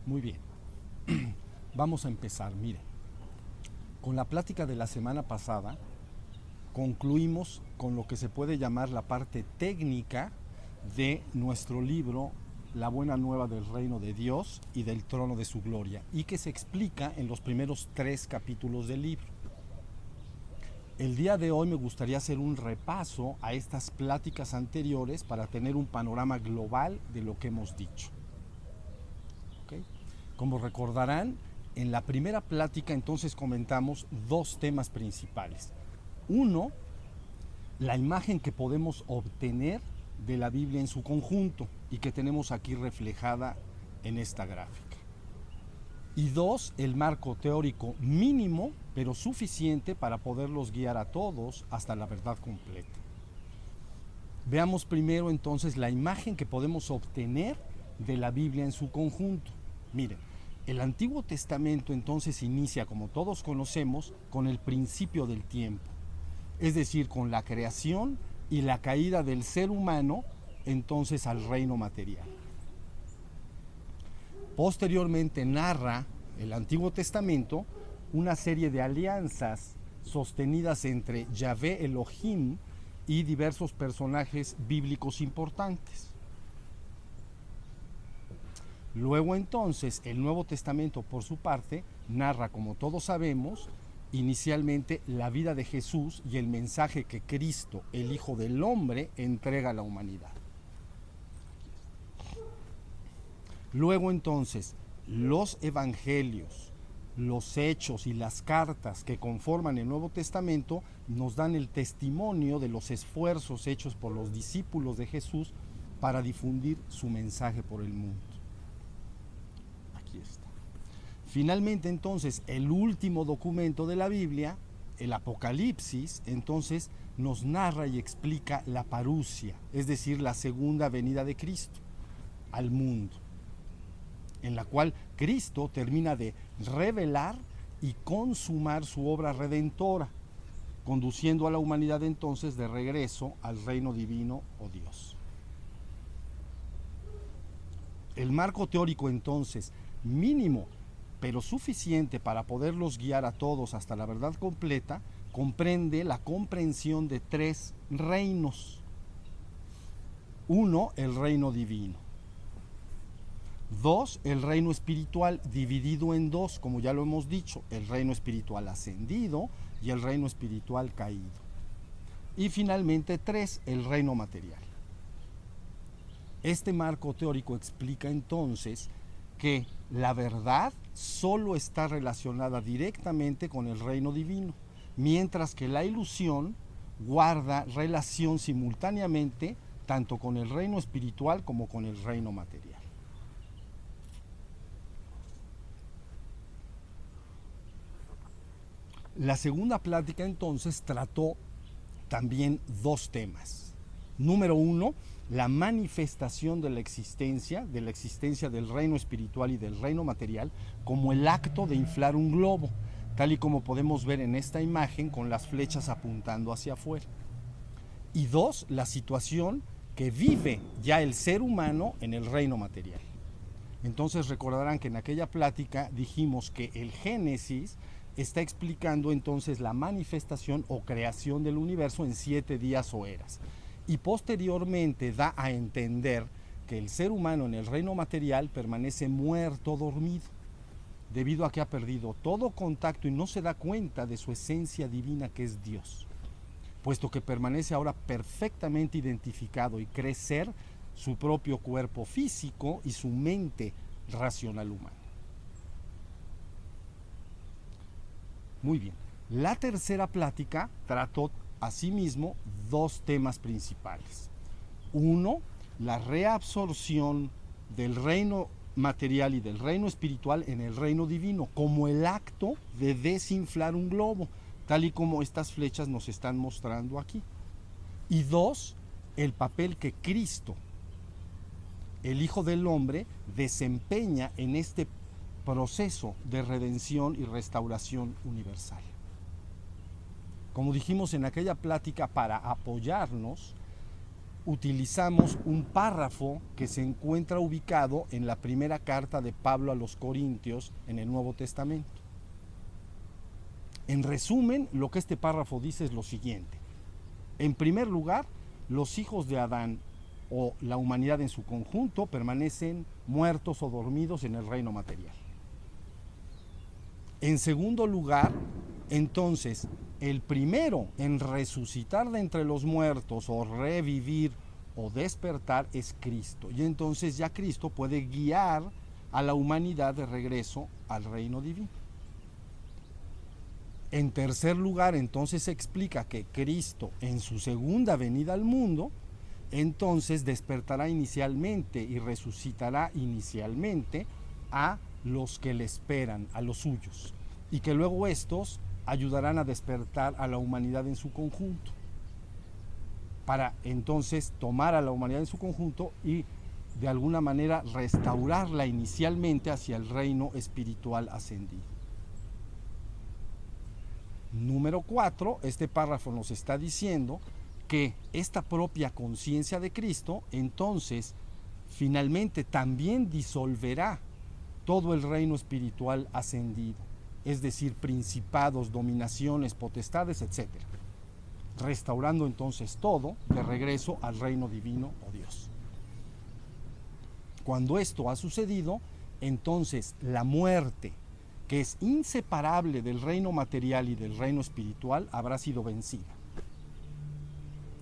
Muy bien, vamos a empezar. Mire, con la plática de la semana pasada concluimos con lo que se puede llamar la parte técnica de nuestro libro La Buena Nueva del Reino de Dios y del Trono de su Gloria, y que se explica en los primeros 3 capítulos del libro. El día de hoy me gustaría hacer un repaso a estas pláticas anteriores para tener un panorama global de lo que hemos dicho. ¿Okay? Como recordarán, en la primera plática entonces comentamos 2 temas principales. Uno, la imagen que podemos obtener de la Biblia en su conjunto y que tenemos aquí reflejada en esta gráfica. Y 2, el marco teórico mínimo, pero suficiente para poderlos guiar a todos hasta la verdad completa. Veamos primero entonces la imagen que podemos obtener de la Biblia en su conjunto. Miren, el Antiguo Testamento entonces inicia, como todos conocemos, con el principio del tiempo, es decir, con la creación y la caída del ser humano entonces al reino material. Posteriormente narra el Antiguo Testamento una serie de alianzas sostenidas entre Yahvé Elohim y diversos personajes bíblicos importantes. Luego entonces el Nuevo Testamento, por su parte, narra, como todos sabemos, inicialmente la vida de Jesús y el mensaje que Cristo, el Hijo del Hombre, entrega a la humanidad. Luego entonces, los evangelios, los hechos y las cartas que conforman el Nuevo Testamento nos dan el testimonio de los esfuerzos hechos por los discípulos de Jesús para difundir su mensaje por el mundo. Aquí está. Finalmente entonces, el último documento de la Biblia, el Apocalipsis, entonces nos narra y explica la parusia, es decir, la segunda venida de Cristo al mundo, en la cual Cristo termina de revelar y consumar su obra redentora, conduciendo a la humanidad entonces de regreso al reino divino o Dios. El marco teórico entonces mínimo pero suficiente para poderlos guiar a todos hasta la verdad completa, comprende la comprensión de 3 reinos. 1, el reino divino. 2, el reino espiritual, dividido en 2, como ya lo hemos dicho, el reino espiritual ascendido y el reino espiritual caído. Y finalmente 3, el reino material. Este marco teórico explica entonces que la verdad solo está relacionada directamente con el reino divino, mientras que la ilusión guarda relación simultáneamente tanto con el reino espiritual como con el reino material. La segunda plática entonces trató también 2 temas. Número 1, la manifestación de la existencia del reino espiritual y del reino material como el acto de inflar un globo, tal y como podemos ver en esta imagen con las flechas apuntando hacia afuera. Y 2, la situación que vive ya el ser humano en el reino material. Entonces recordarán que en aquella plática dijimos que el Génesis está explicando entonces la manifestación o creación del universo en 7 días o eras. Y posteriormente da a entender que el ser humano en el reino material permanece muerto, dormido, debido a que ha perdido todo contacto y no se da cuenta de su esencia divina, que es Dios, puesto que permanece ahora perfectamente identificado y cree ser su propio cuerpo físico y su mente racional humana. Muy bien, la tercera plática trató asimismo 2 temas principales. 1, la reabsorción del reino material y del reino espiritual en el reino divino, como el acto de desinflar un globo, tal y como estas flechas nos están mostrando aquí. Y 2, el papel que Cristo, el Hijo del Hombre, desempeña en este proceso de redención y restauración universal. Como dijimos en aquella plática, para apoyarnos utilizamos un párrafo que se encuentra ubicado en la primera carta de Pablo a los Corintios en el Nuevo Testamento. En resumen, lo que este párrafo dice es lo siguiente. En primer lugar, los hijos de Adán o la humanidad en su conjunto permanecen muertos o dormidos en el reino material. En segundo lugar, entonces, el primero en resucitar de entre los muertos o revivir o despertar es Cristo. Y entonces ya Cristo puede guiar a la humanidad de regreso al reino divino. En tercer lugar, entonces se explica que Cristo en su segunda venida al mundo, entonces despertará inicialmente y resucitará inicialmente a los que le esperan, a los suyos, y que luego estos ayudarán a despertar a la humanidad en su conjunto, para entonces tomar a la humanidad en su conjunto y de alguna manera restaurarla inicialmente hacia el reino espiritual ascendido. Número 4, este párrafo nos está diciendo que esta propia conciencia de Cristo entonces finalmente también disolverá todo el reino espiritual ascendido, es decir, principados, dominaciones, potestades, etc. Restaurando entonces todo de regreso al reino divino o Dios. Cuando esto ha sucedido, entonces la muerte, que es inseparable del reino material y del reino espiritual, habrá sido vencida.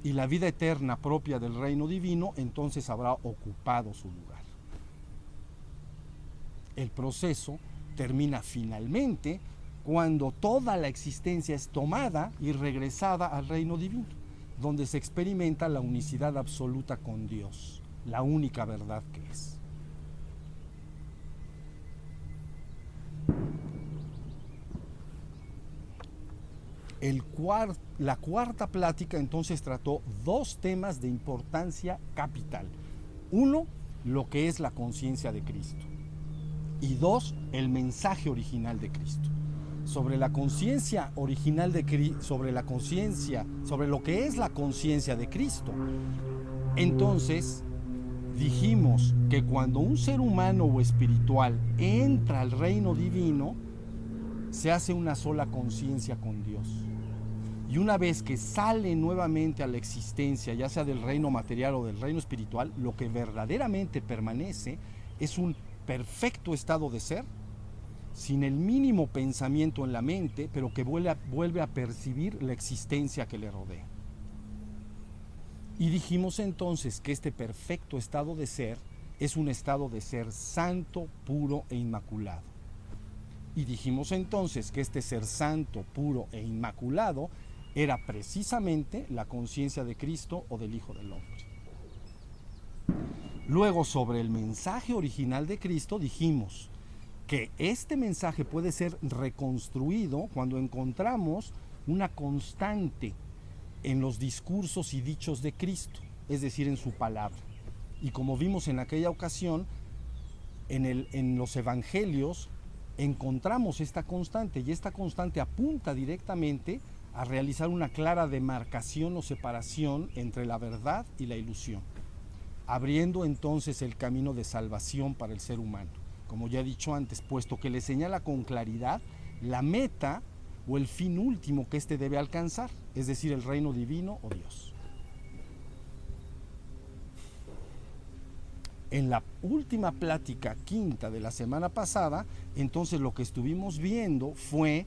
Y la vida eterna propia del reino divino entonces habrá ocupado su lugar. El proceso termina finalmente cuando toda la existencia es tomada y regresada al reino divino, donde se experimenta la unicidad absoluta con Dios, la única verdad que es. La cuarta plática entonces trató dos temas de importancia capital. Uno, lo que es la conciencia de Cristo. Y dos, el mensaje original de Cristo. Sobre la conciencia original de Cristo, sobre lo que es la conciencia de Cristo. Entonces, dijimos que cuando un ser humano o espiritual entra al reino divino, se hace una sola conciencia con Dios. Y una vez que sale nuevamente a la existencia, ya sea del reino material o del reino espiritual, lo que verdaderamente permanece es un perfecto estado de ser, sin el mínimo pensamiento en la mente, pero que vuelve a percibir la existencia que le rodea. Y dijimos entonces que este perfecto estado de ser es un estado de ser santo, puro e inmaculado. Y dijimos entonces que este ser santo, puro e inmaculado era precisamente la conciencia de Cristo o del Hijo del Hombre. Luego, sobre el mensaje original de Cristo, dijimos que este mensaje puede ser reconstruido cuando encontramos una constante en los discursos y dichos de Cristo, es decir, en su palabra. Y como vimos en aquella ocasión, en los evangelios encontramos esta constante, y esta constante apunta directamente a realizar una clara demarcación o separación entre la verdad y la ilusión, abriendo entonces el camino de salvación para el ser humano, como ya he dicho antes, puesto que le señala con claridad la meta o el fin último que éste debe alcanzar, es decir, el reino divino o Dios. En la última plática quinta de la semana pasada, entonces lo que estuvimos viendo fue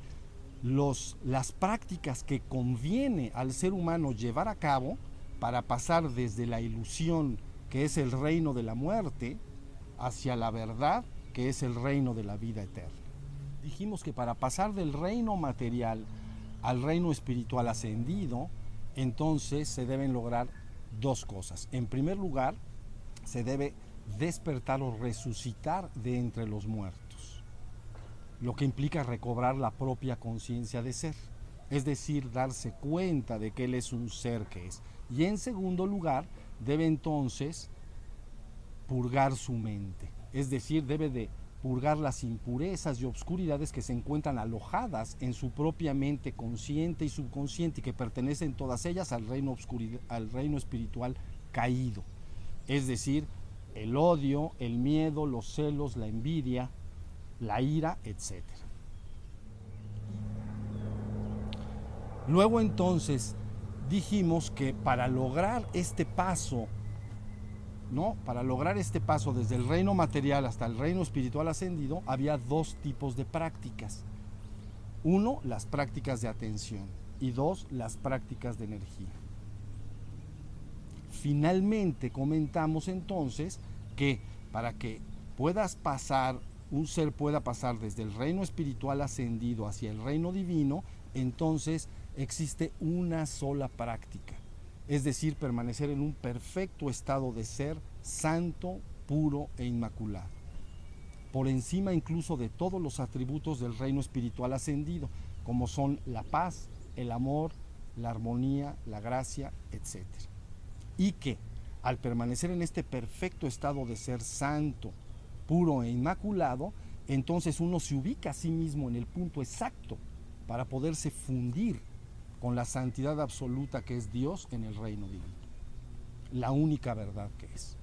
las prácticas que conviene al ser humano llevar a cabo para pasar desde la ilusión, que es el reino de la muerte, hacia la verdad, que es el reino de la vida eterna. Dijimos que para pasar del reino material al reino espiritual ascendido, entonces se deben lograr dos cosas. En primer lugar, se debe despertar o resucitar de entre los muertos, lo que implica recobrar la propia conciencia de ser, es decir, darse cuenta de que él es un ser que es. Y en segundo lugar, debe entonces purgar su mente, es decir, debe de purgar las impurezas y obscuridades que se encuentran alojadas en su propia mente consciente y subconsciente, y que pertenecen todas ellas al reino espiritual caído, es decir, el odio, el miedo, los celos, la envidia, la ira, etc. Luego entonces dijimos que para lograr este paso, ¿no? Para lograr este paso desde el reino material hasta el reino espiritual ascendido, había dos tipos de prácticas. Uno, las prácticas de atención, y dos, las prácticas de energía. Finalmente comentamos entonces que para que puedas pasar, un ser pueda pasar desde el reino espiritual ascendido hacia el reino divino, entonces existe una sola práctica, es decir, permanecer en un perfecto estado de ser santo, puro e inmaculado, por encima incluso de todos los atributos del reino espiritual ascendido, como son la paz, el amor, la armonía, la gracia, etc. Y que al permanecer en este perfecto estado de ser santo, puro e inmaculado, entonces uno se ubica a sí mismo en el punto exacto para poderse fundir con la santidad absoluta que es Dios en el reino divino, la única verdad que es.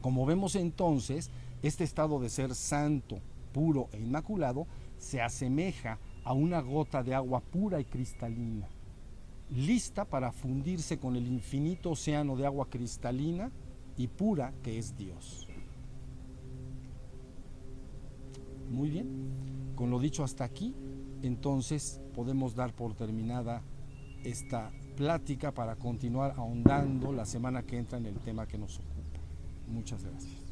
Como vemos entonces, este estado de ser santo, puro e inmaculado se asemeja a una gota de agua pura y cristalina, lista para fundirse con el infinito océano de agua cristalina y pura que es Dios. Muy bien, con lo dicho hasta aquí, entonces podemos dar por terminada esta plática para continuar ahondando la semana que entra en el tema que nos ocupa. Muchas gracias.